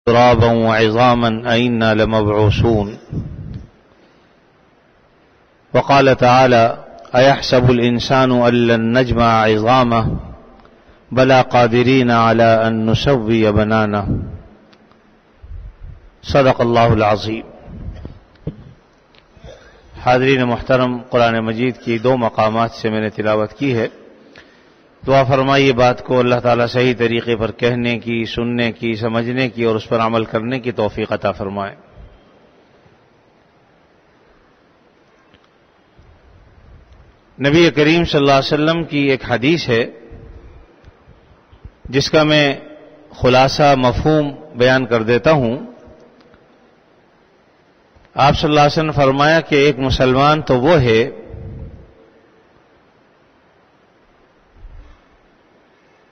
ترابا وعظاما أئنا لمبعوثون وقال تعالى أيحسب الإنسان أن لن نجمع عظامه بلى قادرين على أن نسوي بنانه صدق اللہ العظیم۔ حاضرین محترم، قرآن مجید کی دو مقامات سے میں نے تلاوت کی ہے۔ دعا فرمائیے بات کو اللہ تعالیٰ صحیح طریقے پر کہنے کی، سننے کی، سمجھنے کی اور اس پر عمل کرنے کی توفیق عطا فرمائے۔ نبی کریم صلی اللہ علیہ وسلم کی ایک حدیث ہے جس کا میں خلاصہ مفہوم بیان کر دیتا ہوں۔ آپ صلی اللہ علیہ وسلم نے فرمایا کہ ایک مسلمان تو وہ ہے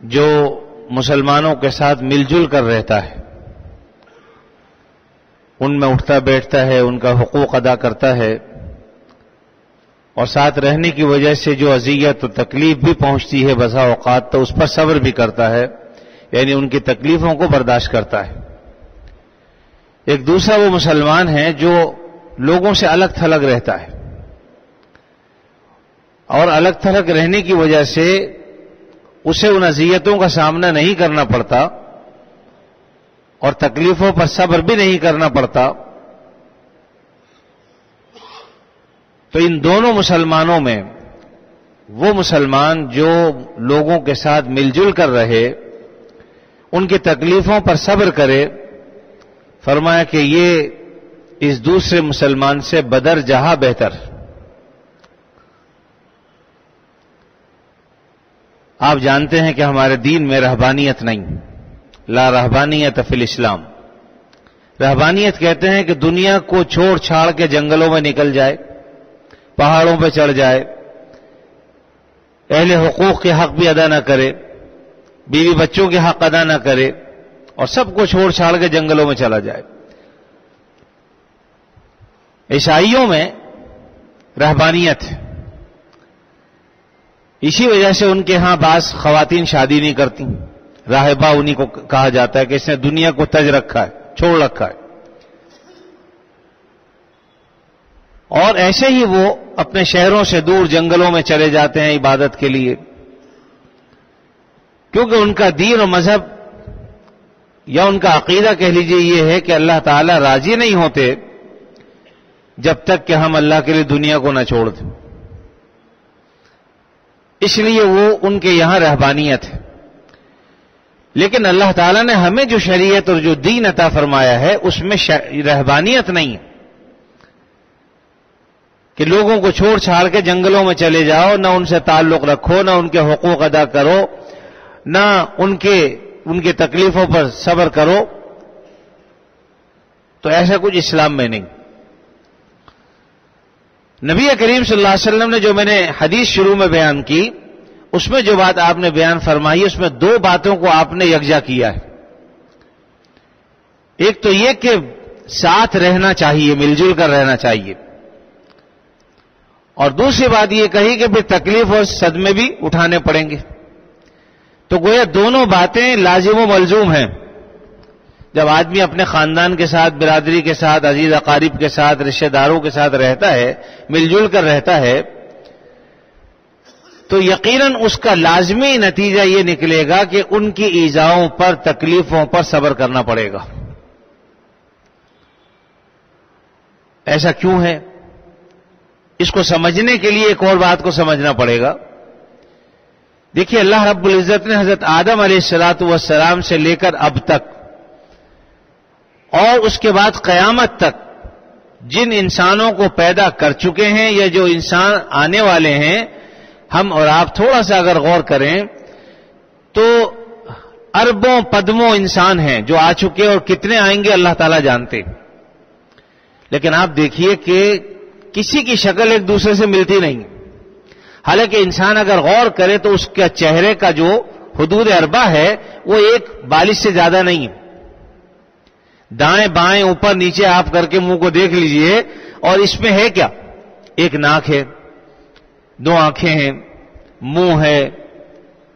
جو مسلمانوں کے ساتھ مل جل کر رہتا ہے، ان میں اٹھتا بیٹھتا ہے، ان کا حقوق ادا کرتا ہے، اور ساتھ رہنے کی وجہ سے جو اذیت و تکلیف بھی پہنچتی ہے بسا اوقات تو اس پر صبر بھی کرتا ہے، یعنی ان کی تکلیفوں کو برداشت کرتا ہے۔ ایک دوسرا وہ مسلمان ہے جو لوگوں سے الگ تھلگ رہتا ہے، اور الگ تھلگ رہنے کی وجہ سے اسے ان اذیتوں کا سامنا نہیں کرنا پڑتا اور تکلیفوں پر صبر بھی نہیں کرنا پڑتا۔ تو ان دونوں مسلمانوں میں وہ مسلمان جو لوگوں کے ساتھ مل جل کر رہے، ان کی تکلیفوں پر صبر کرے، فرمایا کہ یہ اس دوسرے مسلمان سے بدر جہاں بہتر۔ آپ جانتے ہیں کہ ہمارے دین میں رہبانیت نہیں، لا رہبانیت فی الاسلام۔ رہبانیت کہتے ہیں کہ دنیا کو چھوڑ چھاڑ کے جنگلوں میں نکل جائے، پہاڑوں پہ چڑھ جائے، اہل حقوق کے حق بھی ادا نہ کرے، بیوی بچوں کے حق ادا نہ کرے، اور سب کو چھوڑ چھاڑ کے جنگلوں میں چلا جائے۔ عیسائیوں میں رہبانیت ہے، اسی وجہ سے ان کے ہاں بعض خواتین شادی نہیں کرتی، راہبہ انہی کو کہا جاتا ہے کہ اس نے دنیا کو تج رکھا ہے، چھوڑ رکھا ہے۔ اور ایسے ہی وہ اپنے شہروں سے دور جنگلوں میں چلے جاتے ہیں عبادت کے لیے، کیونکہ ان کا دین و مذہب یا ان کا عقیدہ کہہ لیجئے یہ ہے کہ اللہ تعالیٰ راضی نہیں ہوتے جب تک کہ ہم اللہ کے لیے دنیا کو نہ چھوڑ دیں، اس لیے وہ ان کے یہاں رہبانیت ہے۔ لیکن اللہ تعالیٰ نے ہمیں جو شریعت اور جو دین عطا فرمایا ہے اس میں رہبانیت نہیں ہے کہ لوگوں کو چھوڑ چھاڑ کے جنگلوں میں چلے جاؤ، نہ ان سے تعلق رکھو، نہ ان کے حقوق ادا کرو، نہ ان کی تکلیفوں پر صبر کرو۔ تو ایسا کچھ اسلام میں نہیں۔ نبی کریم صلی اللہ علیہ وسلم نے جو میں نے حدیث شروع میں بیان کی، اس میں جو بات آپ نے بیان فرمائی، اس میں دو باتوں کو آپ نے یکجا کیا ہے۔ ایک تو یہ کہ ساتھ رہنا چاہیے، مل جل کر رہنا چاہیے، اور دوسری بات یہ کہی کہ پھر تکلیف اور صدمے بھی اٹھانے پڑیں گے۔ تو گویا دونوں باتیں لازم و ملزوم ہیں۔ جب آدمی اپنے خاندان کے ساتھ، برادری کے ساتھ، عزیز اقارب کے ساتھ، رشتہ داروں کے ساتھ رہتا ہے، مل جل کر رہتا ہے، تو یقیناً اس کا لازمی نتیجہ یہ نکلے گا کہ ان کی ایذاؤں پر، تکلیفوں پر صبر کرنا پڑے گا۔ ایسا کیوں ہے؟ اس کو سمجھنے کے لیے ایک اور بات کو سمجھنا پڑے گا۔ دیکھیے، اللہ رب العزت نے حضرت آدم علیہ السلام سے لے کر اب تک اور اس کے بعد قیامت تک جن انسانوں کو پیدا کر چکے ہیں یا جو انسان آنے والے ہیں، ہم اور آپ تھوڑا سا اگر غور کریں تو اربوں پدموں انسان ہیں جو آ چکے، اور کتنے آئیں گے اللہ تعالیٰ جانتے۔ لیکن آپ دیکھیے کہ کسی کی شکل ایک دوسرے سے ملتی نہیں، حالانکہ انسان اگر غور کرے تو اس کے چہرے کا جو حدود اربع ہے وہ ایک 42 سے زیادہ نہیں ہے۔ دائیں بائیں اوپر نیچے آپ کر کے منہ کو دیکھ لیجئے، اور اس میں ہے کیا؟ ایک ناک ہے، دو آنکھیں ہیں، منہ ہے،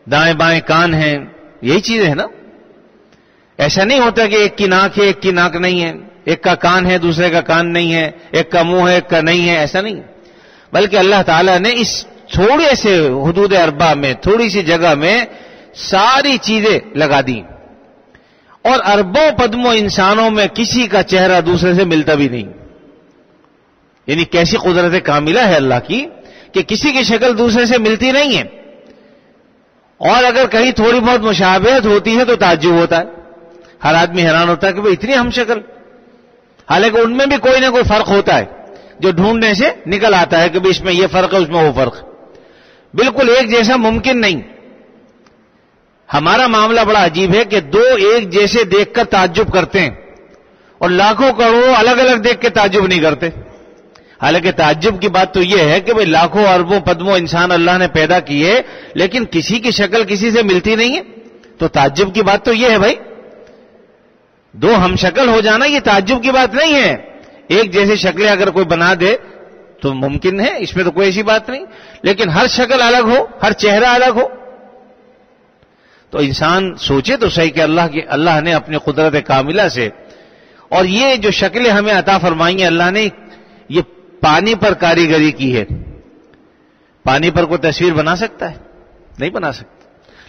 دائیں بائیں کان ہیں، یہی چیزیں ہیں نا۔ ایسا نہیں ہوتا کہ ایک کی ناک ہے ایک کی ناک نہیں ہے، ایک کا کان ہے دوسرے کا کان نہیں ہے، ایک کا منہ ہے ایک کا نہیں ہے، ایسا نہیں، بلکہ اللہ تعالیٰ نے اس تھوڑے سے حدود اربع میں، تھوڑی سی جگہ میں ساری چیزیں لگا دی، اور اربوں پدموں انسانوں میں کسی کا چہرہ دوسرے سے ملتا بھی نہیں. یعنی کیسی قدرت کاملہ ہے اللہ کی کہ کسی کی شکل دوسرے سے ملتی نہیں ہے، اور اگر کہیں تھوڑی بہت مشابہت ہوتی ہے تو تعجب ہوتا ہے، ہر آدمی حیران ہوتا ہے کہ بھئی اتنی ہم شکل، حالانکہ ان میں بھی کوئی نہ کوئی فرق ہوتا ہے جو ڈھونڈنے سے نکل آتا ہے کہ بھئی اس میں یہ فرق ہے اس میں وہ فرق. بالکل ایک جیسا ممکن نہیں. ہمارا معاملہ بڑا عجیب ہے کہ دو ایک جیسے دیکھ کر تعجب کرتے ہیں اور لاکھوں کروڑوں الگ الگ دیکھ کے تعجب نہیں کرتے. حالانکہ تعجب کی بات تو یہ ہے کہ بھئی لاکھوں اربوں پدموں انسان اللہ نے پیدا کیے لیکن کسی کی شکل کسی سے ملتی نہیں ہے، تو تعجب کی بات تو یہ ہے بھائی، دو ہم شکل ہو جانا یہ تعجب کی بات نہیں ہے. ایک جیسی شکلیں اگر کوئی بنا دے تو ممکن ہے، اس میں تو کوئی ایسی بات نہیں، لیکن ہر شکل الگ ہو، ہر چہرہ الگ ہو تو انسان سوچے تو صحیح کہ اللہ نے اپنی قدرت کاملہ سے، اور یہ جو شکلیں ہمیں عطا فرمائی ہیں اللہ نے، یہ پانی پر کاریگری کی ہے. پانی پر کوئی تصویر بنا سکتا ہے؟ نہیں بنا سکتا،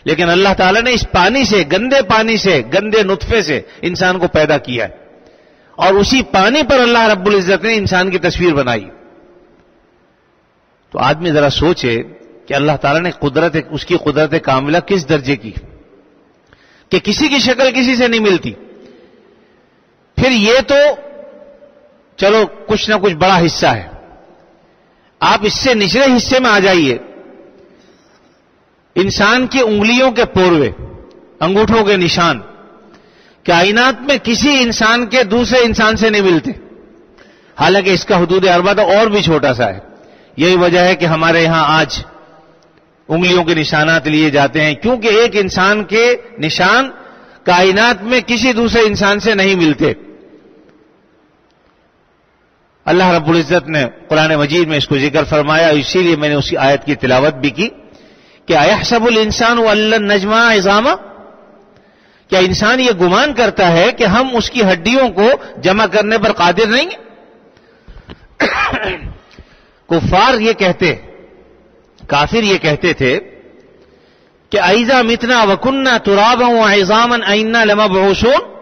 لیکن اللہ تعالیٰ نے اس پانی سے، گندے پانی سے، گندے نطفے سے انسان کو پیدا کیا ہے، اور اسی پانی پر اللہ رب العزت نے انسان کی تصویر بنائی. تو آدمی ذرا سوچے کہ اللہ تعالیٰ نے اس کی قدرت کاملہ کس درجے کی کہ کسی کی شکل کسی سے نہیں ملتی. پھر یہ تو چلو کچھ نہ کچھ بڑا حصہ ہے، آپ اس سے نچلے حصے میں آ جائیے. انسان کی انگلیوں کے پوروے، انگوٹھوں کے نشان کائنات میں کسی انسان کے دوسرے انسان سے نہیں ملتے، حالانکہ اس کا حدود اربع تو اور بھی چھوٹا سا ہے. یہی وجہ ہے کہ ہمارے یہاں آج انگلیوں کے نشانات لیے جاتے ہیں، کیونکہ ایک انسان کے نشان کائنات میں کسی دوسرے انسان سے نہیں ملتے. اللہ رب العزت نے قرآن مجید میں اس کو ذکر فرمایا، اسی لیے میں نے اسی آیت کی تلاوت بھی کی کہ ایحسب الانسان ان لن نجمع عظامہ، کیا انسان یہ گمان کرتا ہے کہ ہم اس کی ہڈیوں کو جمع کرنے پر قادر نہیں ہیں؟ کفار یہ کہتے، کافر یہ کہتے تھے کہ اذا متنا وکننا ترابا وعظاما ائنا لمبعوثون،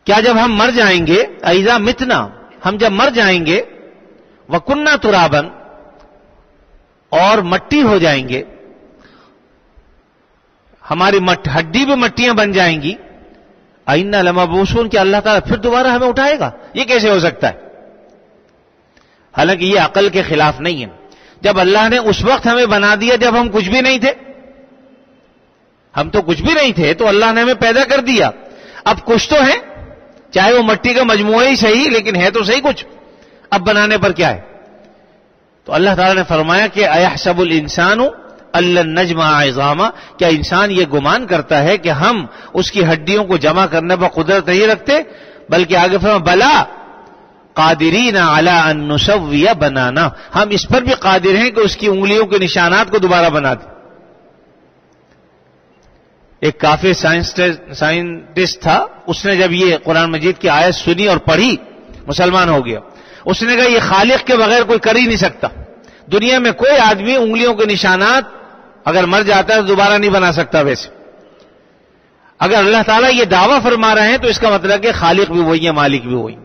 کیا جب ہم مر جائیں گے، اذا متنا، ہم جب مر جائیں گے، وکننا ترابا، اور مٹی ہو جائیں گے، ہماری ہڈی بھی مٹیاں بن جائیں گی، ائنا لمبعوثون، کہ اللہ تعالیٰ پھر دوبارہ ہمیں اٹھائے گا؟ یہ کیسے ہو سکتا ہے؟ حالانکہ یہ عقل کے خلاف نہیں ہے. جب اللہ نے اس وقت ہمیں بنا دیا جب ہم کچھ بھی نہیں تھے، ہم تو کچھ بھی نہیں تھے تو اللہ نے ہمیں پیدا کر دیا، اب کچھ تو ہے، چاہے وہ مٹی کا مجموعہ ہی صحیح لیکن ہے تو صحیح کچھ، اب بنانے پر کیا ہے؟ تو اللہ تعالیٰ نے فرمایا کہ ایحسب الانسان ان لن نجمع عظاما، کیا انسان یہ گمان کرتا ہے کہ ہم اس کی ہڈیوں کو جمع کرنے پر قدرت نہیں رکھتے؟ بلکہ آگے فرمایا بلا قادرین علی ان نسوی بنانا، ہم اس پر بھی قادر ہیں کہ اس کی انگلیوں کے نشانات کو دوبارہ بنا دیں. ایک کافر سائنٹسٹ تھا، اس نے جب یہ قرآن مجید کی آیت سنی اور پڑھی مسلمان ہو گیا. اس نے کہا یہ خالق کے بغیر کوئی کر ہی نہیں سکتا، دنیا میں کوئی آدمی انگلیوں کے نشانات اگر مر جاتا ہے تو دوبارہ نہیں بنا سکتا. ویسے اگر اللہ تعالیٰ یہ دعویٰ فرما رہے ہیں تو اس کا مطلب کہ خالق بھی وہی ہے، مالک بھی وہی.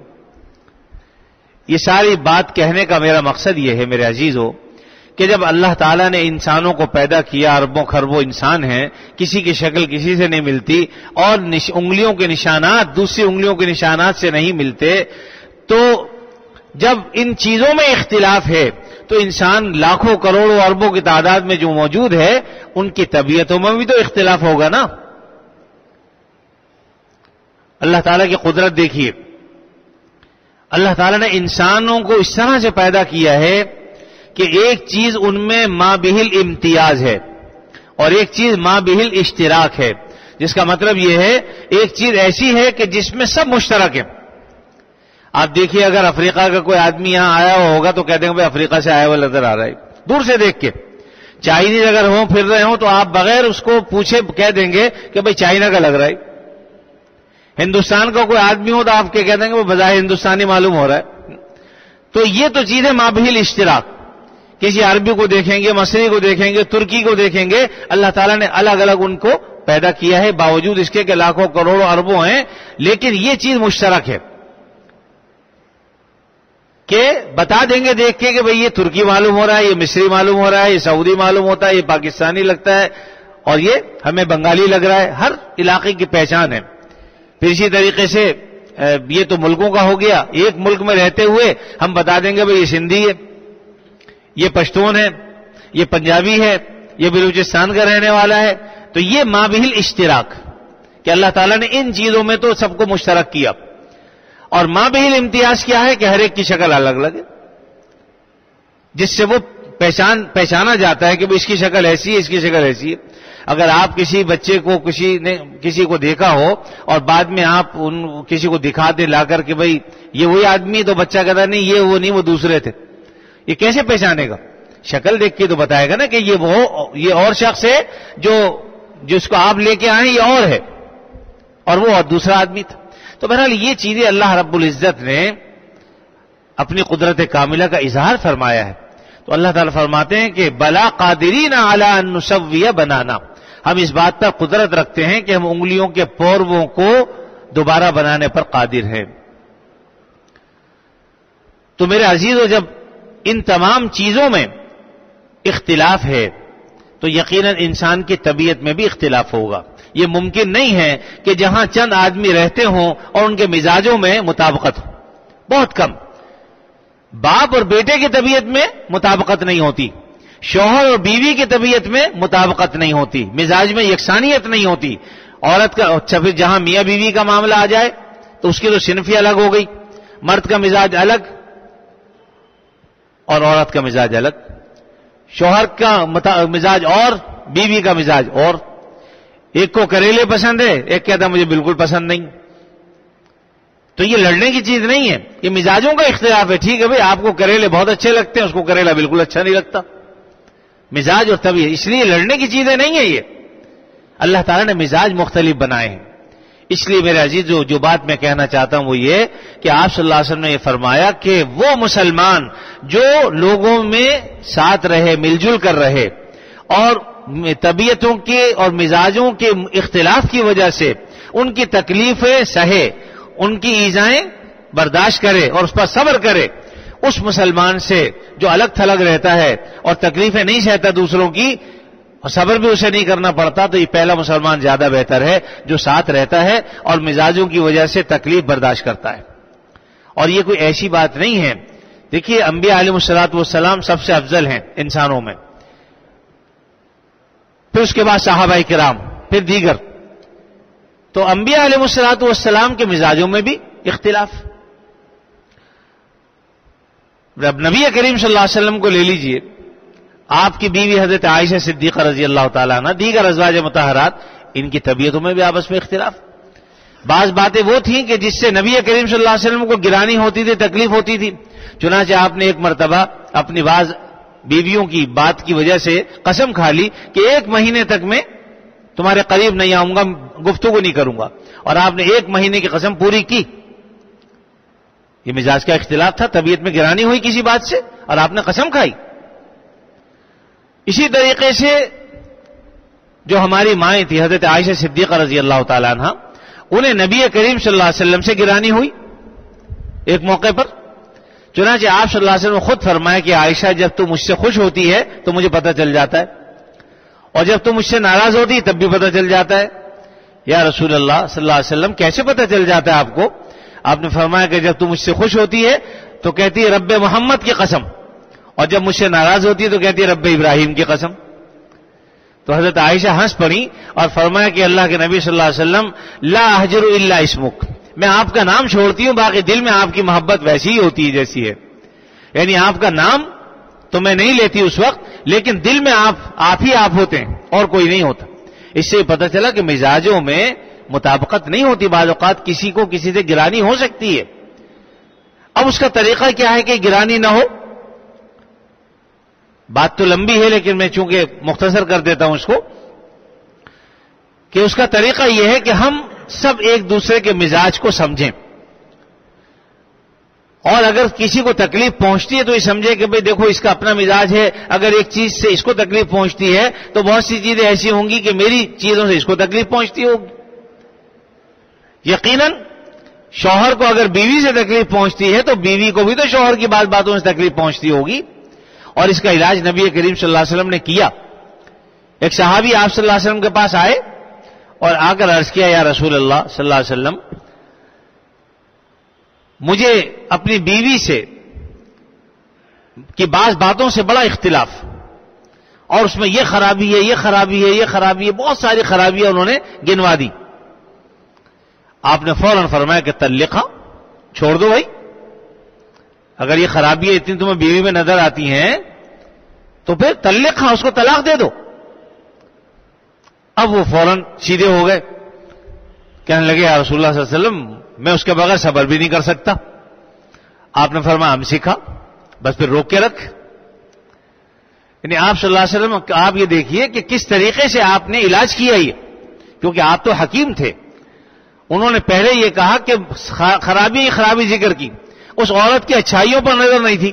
یہ ساری بات کہنے کا میرا مقصد یہ ہے میرے عزیزو کہ جب اللہ تعالیٰ نے انسانوں کو پیدا کیا، اربوں خربوں انسان ہیں، کسی کی شکل کسی سے نہیں ملتی، اور انگلیوں کے نشانات دوسری انگلیوں کے نشانات سے نہیں ملتے، تو جب ان چیزوں میں اختلاف ہے تو انسان لاکھوں کروڑوں اربوں کی تعداد میں جو موجود ہے ان کی طبیعتوں میں بھی تو اختلاف ہوگا نا. اللہ تعالیٰ کی قدرت دیکھیے، اللہ تعالیٰ نے انسانوں کو اس طرح سے پیدا کیا ہے کہ ایک چیز ان میں ما بہل امتیاز ہے اور ایک چیز ما بہل اشتراک ہے، جس کا مطلب یہ ہے ایک چیز ایسی ہے کہ جس میں سب مشترک ہے. آپ دیکھیے اگر افریقہ کا کوئی آدمی یہاں آیا ہوا ہوگا تو کہتے ہیں بھائی افریقہ سے آیا ہوا نظر آ رہا ہے دور سے دیکھ کے، چائنیز اگر ہوں پھر رہے ہوں تو آپ بغیر اس کو پوچھے کہہ دیں گے کہ بھئی چائنا کا لگ رہا ہے. ہندوستان کا کوئی آدمی ہو تو آپ کیا کہہ دیں گے وہ بظاہر ہندوستانی معلوم ہو رہا ہے. تو یہ تو چیز ہے مابہل اشتراک. کسی عربی کو دیکھیں گے، مصری کو دیکھیں گے، ترکی کو دیکھیں گے، اللہ تعالیٰ نے الگ الگ ان کو پیدا کیا ہے، باوجود اس کے کہ لاکھوں کروڑوں اربوں ہیں، لیکن یہ چیز مشترک ہے کہ بتا دیں گے دیکھ کے کہ بھئی یہ ترکی معلوم ہو رہا ہے، یہ مصری معلوم ہو رہا ہے، یہ سعودی معلوم ہوتا ہے، یہ پاکستانی لگتا ہے، اور یہ ہمیں بنگالی لگ رہا ہے. ہر علاقے کی پہچان ہے. پھر اسی طریقے سے یہ تو ملکوں کا ہو گیا. ایک ملک میں رہتے ہوئے ہم بتا دیں گے بھئی یہ سندھی ہے، یہ پشتون ہے، یہ پنجابی ہے، یہ بلوچستان کا رہنے والا ہے. تو یہ مابہل اشتراک کہ اللہ تعالیٰ نے ان چیزوں میں تو سب کو مشترک کیا. اور مابہل امتیاز کیا ہے کہ ہر ایک کی شکل الگ الگ ہے، جس سے وہ پہچانا جاتا ہے کہ اس کی شکل ایسی ہے، اس کی شکل ایسی ہے. اگر آپ کسی بچے کو کسی کو دیکھا ہو اور بعد میں آپ کسی کو دکھا دیں لا کر کہ بھئی یہ وہی آدمی ہے، تو بچہ کہتا نہیں یہ وہ نہیں، وہ دوسرے تھے. یہ کیسے پہچانے گا؟ شکل دیکھ کے تو بتائے گا نا کہ یہ اور شخص ہے جس کو آپ لے کے آئے یہ اور ہے، اور وہ اور دوسرا آدمی تھا. تو بہرحال یہ چیزیں اللہ رب العزت نے اپنی قدرت کاملہ کا اظہار فرمایا ہے. تو اللہ تعالیٰ فرماتے ہیں کہ بلا قادرین علی ان نسوی بنانا، ہم اس بات پر قدرت رکھتے ہیں کہ ہم انگلیوں کے پورووں کو دوبارہ بنانے پر قادر ہیں. تو میرے عزیزو، جب ان تمام چیزوں میں اختلاف ہے تو یقیناً انسان کی طبیعت میں بھی اختلاف ہوگا. یہ ممکن نہیں ہے کہ جہاں چند آدمی رہتے ہوں اور ان کے مزاجوں میں مطابقت ہو. بہت کم. باپ اور بیٹے کی طبیعت میں مطابقت نہیں ہوتی، شوہر اور بیوی کی طبیعت میں مطابقت نہیں ہوتی، مزاج میں یکسانیت نہیں ہوتی. عورت کا پھر جہاں میاں بیوی کا معاملہ آ جائے تو اس کی تو صنفی الگ ہو گئی. مرد کا مزاج الگ اور عورت کا مزاج الگ، شوہر کا مزاج اور بیوی کا مزاج اور. ایک کو کریلے پسند ہے، ایک کہتا مجھے بالکل پسند نہیں. تو یہ لڑنے کی چیز نہیں ہے، یہ مزاجوں کا اختلاف ہے. ٹھیک ہے بھئی، آپ کو کریلے بہت اچھے لگتے ہیں، اس کو کریلا بالکل اچھا نہیں لگتا. مزاج اور طبیعت، اس لیے لڑنے کی چیزیں نہیں ہیں. یہ اللہ تعالیٰ نے مزاج مختلف بنائے ہیں. اس لیے میرے عزیز جو بات میں کہنا چاہتا ہوں وہ یہ کہ آپ صلی اللہ علیہ وسلم نے یہ فرمایا کہ وہ مسلمان جو لوگوں میں ساتھ رہے، مل جل کر رہے، اور طبیعتوں کے اور مزاجوں کے اختلاف کی وجہ سے ان کی تکلیفیں سہے، ان کی ایذائیں برداشت کرے اور اس پر صبر کرے، اس مسلمان سے جو الگ تھلگ رہتا ہے اور تکلیفیں نہیں سہتا دوسروں کی اور صبر بھی اسے نہیں کرنا پڑتا، تو یہ پہلا مسلمان زیادہ بہتر ہے جو ساتھ رہتا ہے اور مزاجوں کی وجہ سے تکلیف برداشت کرتا ہے. اور یہ کوئی ایسی بات نہیں ہے. دیکھیے انبیاء علیہ الصلوۃ والسلام سب سے افضل ہیں انسانوں میں، پھر اس کے بعد صحابہ کرام، پھر دیگر. تو انبیاء علیہ الصلوۃ والسلام کے مزاجوں میں بھی اختلاف. اب نبی کریم صلی اللہ علیہ وسلم کو لے لیجئے، آپ کی بیوی حضرت عائشہ صدیقہ رضی اللہ تعالیٰ عنہ، دیگر ازواج مطہرات، ان کی طبیعتوں میں بھی آپس میں اختلاف. بعض باتیں وہ تھیں کہ جس سے نبی کریم صلی اللہ علیہ وسلم کو گرانی ہوتی تھی، تکلیف ہوتی تھی. چنانچہ آپ نے ایک مرتبہ اپنی بعض بیویوں کی بات کی وجہ سے قسم کھا لی کہ 1 مہینے تک میں تمہارے قریب نہیں آؤں گا، گفتگو نہیں کروں گا، اور آپ نے 1 مہینے کی قسم پوری کی. یہ مزاج کا اختلاف تھا، طبیعت میں گرانی ہوئی کسی بات سے اور آپ نے قسم کھائی. اسی طریقے سے جو ہماری مائیں تھی حضرت عائشہ صدیقہ رضی اللہ تعالیٰ عنہ، انہیں نبی کریم صلی اللہ علیہ وسلم سے گرانی ہوئی ایک موقع پر. چنانچہ آپ صلی اللہ علیہ وسلم نے خود فرمایا کہ عائشہ جب تم مجھ سے خوش ہوتی ہے تو مجھے پتہ چل جاتا ہے، اور جب تم مجھ سے ناراض ہوتی تب بھی پتہ چل جاتا ہے. یا رسول اللہ صلی اللہ علیہ وسلم کیسے پتہ چل جاتا ہے آپ کو؟ آپ نے فرمایا کہ جب تم مجھ سے خوش ہوتی ہے تو کہتی ہے رب محمد کی قسم، اور جب مجھ سے ناراض ہوتی ہے تو کہتی ہے رب ابراہیم کی قسم. تو حضرت عائشہ ہنس پڑی اور فرمایا کہ اللہ کے نبی صلی اللہ علیہ وسلم لا احجر الا اسمک، میں آپ کا نام چھوڑتی ہوں، باقی دل میں آپ کی محبت ویسی ہی ہوتی ہے جیسی ہے. یعنی آپ کا نام تو میں نہیں لیتی اس وقت، لیکن دل میں آپ ہی آپ ہوتے ہیں اور کوئی نہیں ہوتا. اس سے پتہ چلا کہ مزاجوں میں مطابقت نہیں ہوتی، بعض اوقات کسی کو کسی سے گرانی ہو سکتی ہے. اب اس کا طریقہ کیا ہے کہ گرانی نہ ہو؟ بات تو لمبی ہے لیکن میں چونکہ مختصر کر دیتا ہوں اس کو، کہ اس کا طریقہ یہ ہے کہ ہم سب ایک دوسرے کے مزاج کو سمجھیں، اور اگر کسی کو تکلیف پہنچتی ہے تو یہ سمجھے کہ بھئی دیکھو اس کا اپنا مزاج ہے، اگر ایک چیز سے اس کو تکلیف پہنچتی ہے تو بہت سی چیزیں ایسی ہوں گی کہ میری چیزوں سے اس کو تکلیف پہنچتی ہوگی۔ یقیناً شوہر کو اگر بیوی سے تکلیف پہنچتی ہے تو بیوی کو بھی تو شوہر کی باتوں سے تکلیف پہنچتی ہوگی، اور اس کا علاج نبی کریم صلی اللہ علیہ وسلم نے کیا۔ ایک صحابی آپ صلی اللہ علیہ وسلم کے پاس آئے اور آ کر عرض کیا، یا رسول اللہ صلی اللہ علیہ وسلم، مجھے اپنی بیوی سے کی بعض باتوں سے بڑا اختلاف، اور اس میں یہ خرابی ہے، یہ خرابی ہے، یہ خرابی ہے، بہت ساری خرابیاں انہوں نے گنوا دی۔ آپ نے فوراً فرمایا کہ طلقھا، چھوڑ دو بھائی، اگر یہ خرابیاں اتنی تمہیں بیوی میں نظر آتی ہیں تو پھر طلقھا، اس کو طلاق دے دو۔ اب وہ فوراً سیدھے ہو گئے، کہنے لگے یا رسول اللہ صلی اللہ علیہ وسلم میں اس کے بغیر صبر بھی نہیں کر سکتا۔ آپ نے فرمایا ہم سیکھا، بس پھر روک کے رکھ۔ یعنی آپ صلی اللہ علیہ وسلم، آپ یہ دیکھیے کہ کس طریقے سے آپ نے علاج کیا یہ، کیونکہ آپ تو حکیم تھے۔ انہوں نے پہلے یہ کہا کہ خرابی ذکر کی، اس عورت کی اچھائیوں پر نظر نہیں تھی،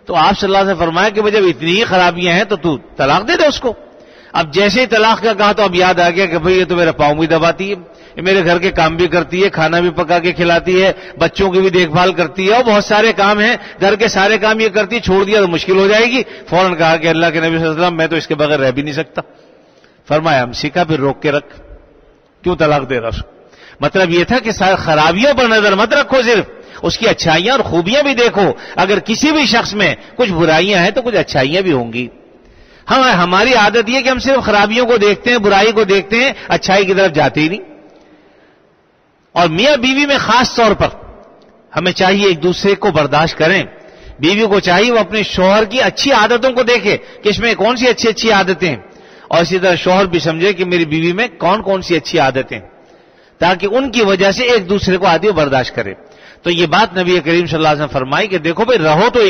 تو آپ صلی اللہ علیہ وسلم فرمایا کہ جب اتنی ہی خرابیاں ہیں تو طلاق دے دے اس کو۔ اب جیسے ہی طلاق کا کہا تو اب یاد آ گیا کہ بھئی یہ تو میرا پاؤں بھی دباتی ہے، یہ میرے گھر کے کام بھی کرتی ہے، کھانا بھی پکا کے کھلاتی ہے، بچوں کی بھی دیکھ بھال کرتی ہے، اور بہت سارے کام ہیں، گھر کے سارے کام یہ کرتی ہے، چھوڑ دیا تو مشکل ہو جائے گی۔ فوراً کہا کہ اللہ کے نبی صلی اللہ علیہ وسلم میں تو اس کے بغیر رہ بھی نہیں سکتا۔ فرمایا ہم سیکھا، پھر روک کے رکھ، کیوں طلاق دے رہا اس کو؟ مطلب یہ تھا کہ خرابیوں پر نظر مت رکھو، صرف اس کی اچھائیاں اور خوبیاں بھی دیکھو۔ اگر کسی بھی شخص میں کچھ برائیاں ہیں تو کچھ اچھائیاں بھی ہوں گی۔ ہماری عادت یہ کہ ہم صرف خرابیوں کو دیکھتے ہیں، برائی کو دیکھتے ہیں، اچھائی کی طرف جاتے ہی نہیں۔ اور میاں بیوی میں خاص طور پر ہمیں چاہیے ایک دوسرے کو برداشت کریں۔ بیوی کو چاہیے وہ اپنے شوہر کی اچھی عادتوں کو دیکھے کہ اس میں کون سی اچھی عادتیں ہیں، اور اسی طرح شوہر بھی سمجھے کہ میری بیوی میں کون سی اچھی عادتیں ہیں، تاکہ ان کی وجہ سے ایک دوسرے کو آدمی برداشت کرے۔ تو یہ بات نبی کریم صلی اللہ علیہ وسلم فرمائی کہ دیکھو بھئی رہو تو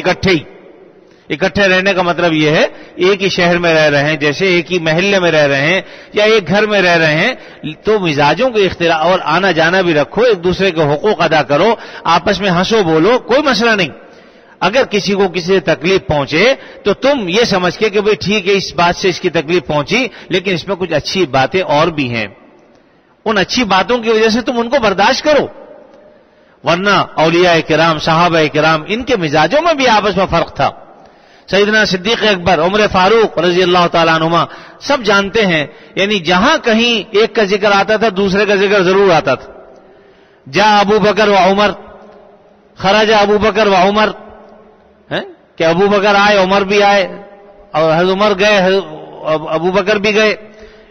اکٹھے رہنے کا مطلب یہ ہے ایک ہی شہر میں رہ رہے ہیں، جیسے ایک ہی محلے میں رہ رہے ہیں یا ایک گھر میں رہ رہے ہیں، تو مزاجوں کے اختلاف اور آنا جانا بھی رکھو، ایک دوسرے کے حقوق ادا کرو، آپس میں ہنسو بولو، کوئی مسئلہ نہیں۔ اگر کسی کو کسی سے تکلیف پہنچے تو تم یہ سمجھ کے کہ بھئی ٹھیک ہے اس بات سے اس کی تکلیف پہنچی، لیکن اس میں کچھ اچھی باتیں اور بھی ہیں، ان اچھی باتوں کی وجہ سے تم ان کو برداشت کرو۔ ورنہ اولیاء کرام، صحابہ کرام، ان کے مزاجوں میں بھی آپس میں فرق تھا۔ سیدنا صدیق اکبر، عمر فاروق رضی اللہ تعالیٰ عنہما سب جانتے ہیں، یعنی جہاں کہیں ایک کا ذکر آتا تھا دوسرے کا ذکر ضرور آتا تھا۔ جا ابو بکر و عمر، خرج ابو بکر و عمر، کہ ابو بکر آئے، عمر بھی آئے، اور حضرت عمر گئے، ابو بکر بھی گئے۔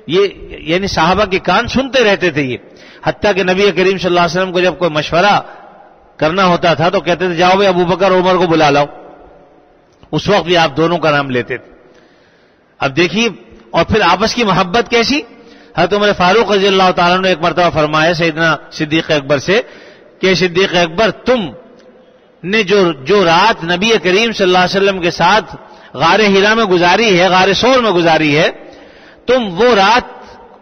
یہ یعنی صحابہ کے کان سنتے رہتے تھے یہ، حتیٰ کہ نبی کریم صلی اللہ علیہ وسلم کو جب کوئی مشورہ کرنا ہوتا تھا تو کہتے تھے جاؤ بھائی ابو بکر عمر کو بلا لاؤ، اس وقت بھی آپ دونوں کا نام لیتے تھے۔ اب دیکھیے، اور پھر آپس کی محبت کیسی۔ حضرت عمر فاروق رضی اللہ تعالیٰ نے ایک مرتبہ فرمایا سیدنا صدیق اکبر سے کہ صدیق اکبر، تم نے جو رات نبی کریم صلی اللہ علیہ وسلم کے ساتھ غار ہرا میں گزاری ہے، غار ثور میں گزاری ہے، تم وہ رات،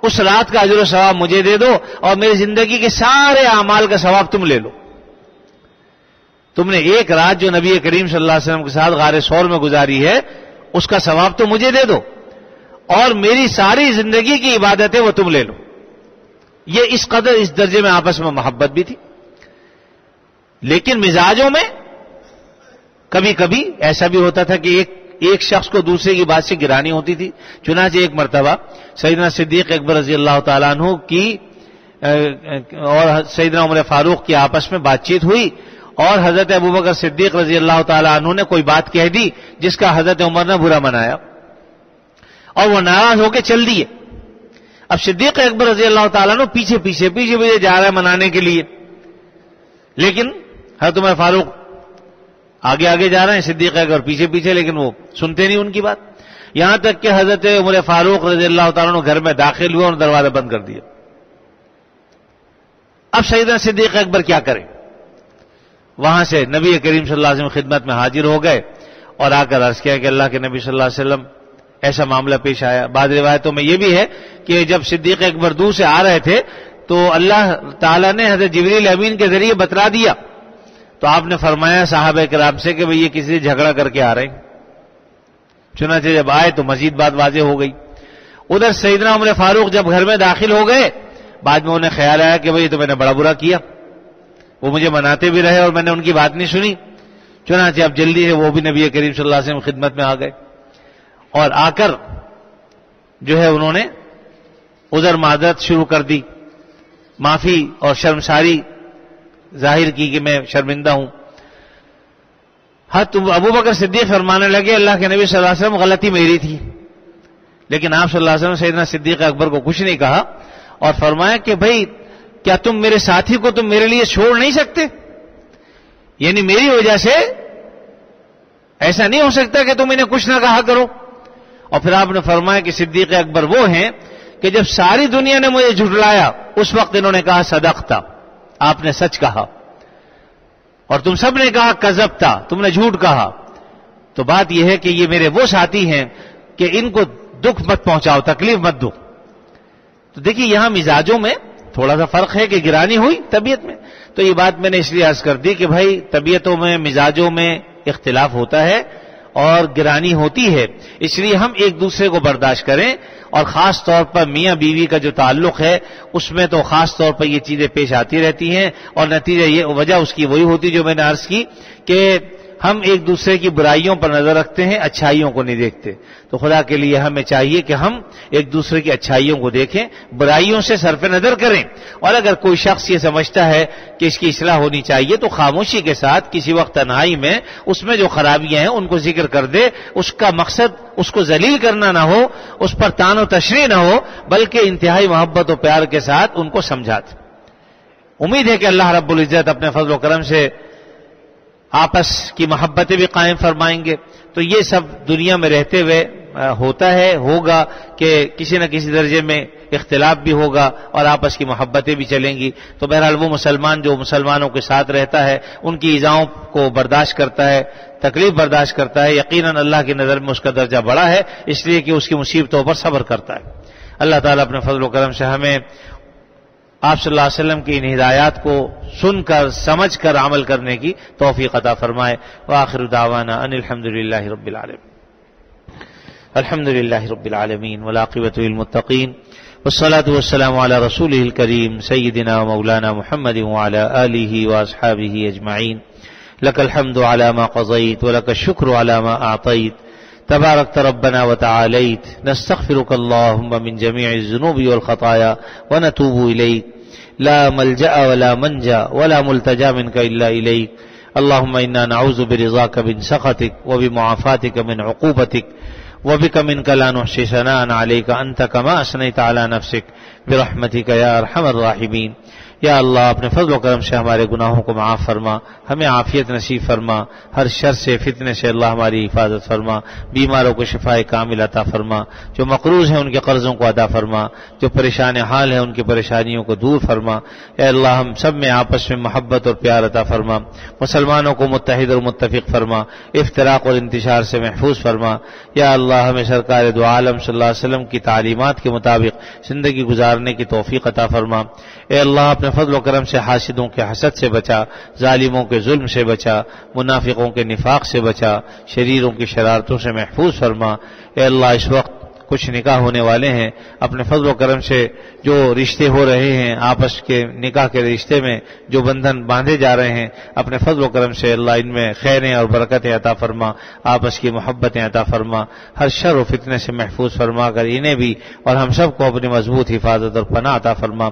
اس رات کا اجر و ثواب مجھے دے دو، اور میری زندگی کے سارے اعمال کا ثواب تم لے لو۔ تم نے ایک رات جو نبی کریم صلی اللہ علیہ وسلم کے ساتھ غار ثور میں گزاری ہے، اس کا ثواب تو مجھے دے دو، اور میری ساری زندگی کی عبادتیں وہ تم لے لو۔ یہ اس قدر اس درجے میں آپس میں محبت بھی تھی۔ لیکن مزاجوں میں کبھی کبھی ایسا بھی ہوتا تھا کہ ایک شخص کو دوسرے کی بات سے گرانی ہوتی تھی۔ چنانچہ ایک مرتبہ سیدنا صدیق اکبر رضی اللہ تعالیٰ عنہ کی اور سیدنا عمر فاروق کی آپس میں بات چیت ہوئی، اور حضرت ابوبکر صدیق رضی اللہ تعالیٰ عنہ نے کوئی بات کہہ دی جس کا حضرت عمر نے برا منایا، اور وہ ناراض ہو کے چل دیے۔ اب صدیق اکبر رضی اللہ تعالیٰ عنہ پیچھے جا رہا ہے منانے کے لیے، لیکن حضرت عمر فاروق آگے جا رہے ہیں، صدیق اکبر پیچھے، لیکن وہ سنتے نہیں ان کی بات، یہاں تک کہ حضرت عمر فاروق رضی اللہ تعالیٰ عنہ گھر میں داخل ہوئے اور دروازہ بند کر دیا۔ اب سیدنا صدیق اکبر کیا کریں؟ وہاں سے نبی کریم صلی اللہ علیہ وسلم خدمت میں حاضر ہو گئے، اور آ کر عرض کیا کہ اللہ کے نبی صلی اللہ علیہ وسلم ایسا معاملہ پیش آیا. بعض روایتوں میں یہ بھی ہے کہ جب صدیق اکبر دور سے آ رہے تھے تو اللہ تعالیٰ نے حضرت جبریل امین کے ذریعے بتلا دیا, تو آپ نے فرمایا صحابہ کرام سے کہ بھئی یہ کسی سے جھگڑا کر کے آ رہے ہیں. چنانچہ جب آئے تو مزید بات واضح ہو گئی. ادھر سیدنا عمر فاروق جب گھر میں داخل ہو گئے, بعد میں انہیں خیال آیا کہ بھئی تو میں نے بڑا برا کیا, وہ مجھے مناتے بھی رہے اور میں نے ان کی بات نہیں سنی. چنانچہ اب جلدی سے وہ بھی نبی کریم صلی اللہ علیہ وسلم خدمت میں آ گئے, اور آ کر جو ہے انہوں نے ادھر معذرت شروع کر دی, معافی اور شرمساری ظاہر کی کہ میں شرمندہ ہوں. ابو بکر صدیق فرمانے لگے اللہ کے نبی صلی اللہ علیہ وسلم غلطی میری تھی, لیکن آپ صلی اللہ علیہ وسلم سیدنا صدیق اکبر کو کچھ نہیں کہا اور فرمایا کہ بھئی کیا تم میرے ساتھی کو تم میرے لیے چھوڑ نہیں سکتے؟ یعنی میری وجہ سے ایسا نہیں ہو سکتا کہ تم انہیں کچھ نہ کہا کرو. اور پھر آپ نے فرمایا کہ صدیق اکبر وہ ہیں کہ جب ساری دنیا نے مجھے جھٹلایا اس وقت انہوں نے کہا صدقتا, آپ نے سچ کہا, اور تم سب نے کہا کذبتا, تم نے جھوٹ کہا. تو بات یہ ہے کہ یہ میرے وہ ساتھی ہیں کہ ان کو دکھ مت پہنچاؤ, تکلیف مت دو. تو دیکھیے یہاں مزاجوں میں تھوڑا سا فرق ہے کہ گرانی ہوئی طبیعت میں, تو یہ بات میں نے اس لیے عرض کر دی کہ بھائی طبیعتوں میں مزاجوں میں اختلاف ہوتا ہے اور گرانی ہوتی ہے, اس لیے ہم ایک دوسرے کو برداشت کریں. اور خاص طور پر میاں بیوی کا جو تعلق ہے اس میں تو خاص طور پر یہ چیزیں پیش آتی رہتی ہیں, اور نتیجہ یہ وجہ اس کی وہی ہوتی جو میں نے عرض کی کہ ہم ایک دوسرے کی برائیوں پر نظر رکھتے ہیں, اچھائیوں کو نہیں دیکھتے. تو خدا کے لیے ہمیں چاہیے کہ ہم ایک دوسرے کی اچھائیوں کو دیکھیں, برائیوں سے صرف نظر کریں. اور اگر کوئی شخص یہ سمجھتا ہے کہ اس کی اصلاح ہونی چاہیے تو خاموشی کے ساتھ کسی وقت تنہائی میں اس میں جو خرابیاں ہیں ان کو ذکر کر دے. اس کا مقصد اس کو ذلیل کرنا نہ ہو, اس پر طعن و تشریح نہ ہو, بلکہ انتہائی محبت و پیار کے ساتھ ان کو سمجھاتے. امید ہے کہ اللہ رب العزت اپنے فضل و کرم سے آپس کی محبتیں بھی قائم فرمائیں گے. تو یہ سب دنیا میں رہتے ہوئے ہوتا ہے, ہوگا کہ کسی نہ کسی درجے میں اختلاف بھی ہوگا اور آپس کی محبتیں بھی چلیں گی. تو بہرحال وہ مسلمان جو مسلمانوں کے ساتھ رہتا ہے, ان کی ایذاؤں کو برداشت کرتا ہے, تکلیف برداشت کرتا ہے, یقیناً اللہ کی نظر میں اس کا درجہ بڑا ہے, اس لیے کہ اس کی مصیبتوں پر صبر کرتا ہے. اللہ تعالیٰ اپنے فضل و کرم سے ہمیں آپ صلی اللہ علیہ وسلم کی ان ہدایات کو سن کر سمجھ کر عمل کرنے کی توفیق عطا فرمائے. وآخر دعوانا ان الحمدللہ رب العالمین. الحمدللہ رب العالمین والعاقبۃ للمتقین والصلاة والسلام علی رسولہ الکریم سیدنا مولانا محمد وعلی آلہ واصحابہ اجمعین. لک الحمد علی ما قضیت ولک الشکر علی ما اعطیت. تبارکت ربنا وتعالیت. نستغفرک اللہم من جمیع الذنوب والخطایا ونتوب الیک. لا ملجأ ولا منجا ولا ملتجا منك الا الیک. اللہم انا نعوذ برضاک من سخطک وبمعافاتک من عقوبتک وبک منک لا نحصی ثناء علیک انت کما اثنیت علی نفسک برحمتک یا ارحم الراحمین. یا اللہ اپنے فضل و کرم سے ہمارے گناہوں کو معاف فرما, ہمیں عافیت نصیب فرما, ہر شر سے فتنے سے اللہ ہماری حفاظت فرما, بیماروں کو شفائے کامل عطا فرما, جو مقروض ہیں ان کے قرضوں کو ادا فرما, جو پریشان حال ہیں ان کی پریشانیوں کو دور فرما. اے اللہ ہم سب میں آپس میں محبت اور پیار عطا فرما, مسلمانوں کو متحد اور متفق فرما, افتراق اور انتشار سے محفوظ فرما. یا اللہ ہمیں سرکار دو عالم صلی اللہ علیہ وسلم کی تعلیمات کے مطابق زندگی گزارنے کی توفیق عطا فرما. اے اللہ اپنے فضل و کرم سے حاسدوں کے حسد سے بچا, ظالموں کے ظلم سے بچا, منافقوں کے نفاق سے بچا, شریروں کی شرارتوں سے محفوظ فرما. اے اللہ اس وقت کچھ نکاح ہونے والے ہیں, اپنے فضل و کرم سے جو رشتے ہو رہے ہیں آپس کے نکاح کے رشتے میں جو بندھن باندھے جا رہے ہیں, اپنے فضل و کرم سے اللہ ان میں خیریں اور برکتیں عطا فرما, آپس کی محبتیں عطا فرما, ہر شر و فتنے سے محفوظ فرما کر انہیں بھی اور ہم سب کو اپنی مضبوط حفاظت اور پناہ عطا فرما.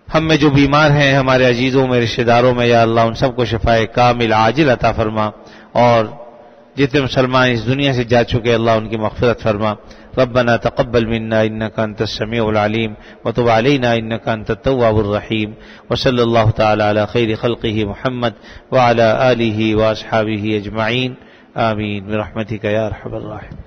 ہم میں جو بیمار ہیں ہمارے عزیزوں میں رشتہ داروں میں یا اللہ ان سب کو شفائے کامل عاجل عطا فرما, اور جتنے مسلمان اس دنیا سے جا چکے اللہ ان کی مغفرت فرما. ربنا تقبل منا انك انت السميع العليم وتب علينا انك انت التواب الرحيم. وصلى الله تعالى على خير خلقه محمد وعلى آله واصحابه اجمعين. آمين برحمتك يا ارحم الراحمين.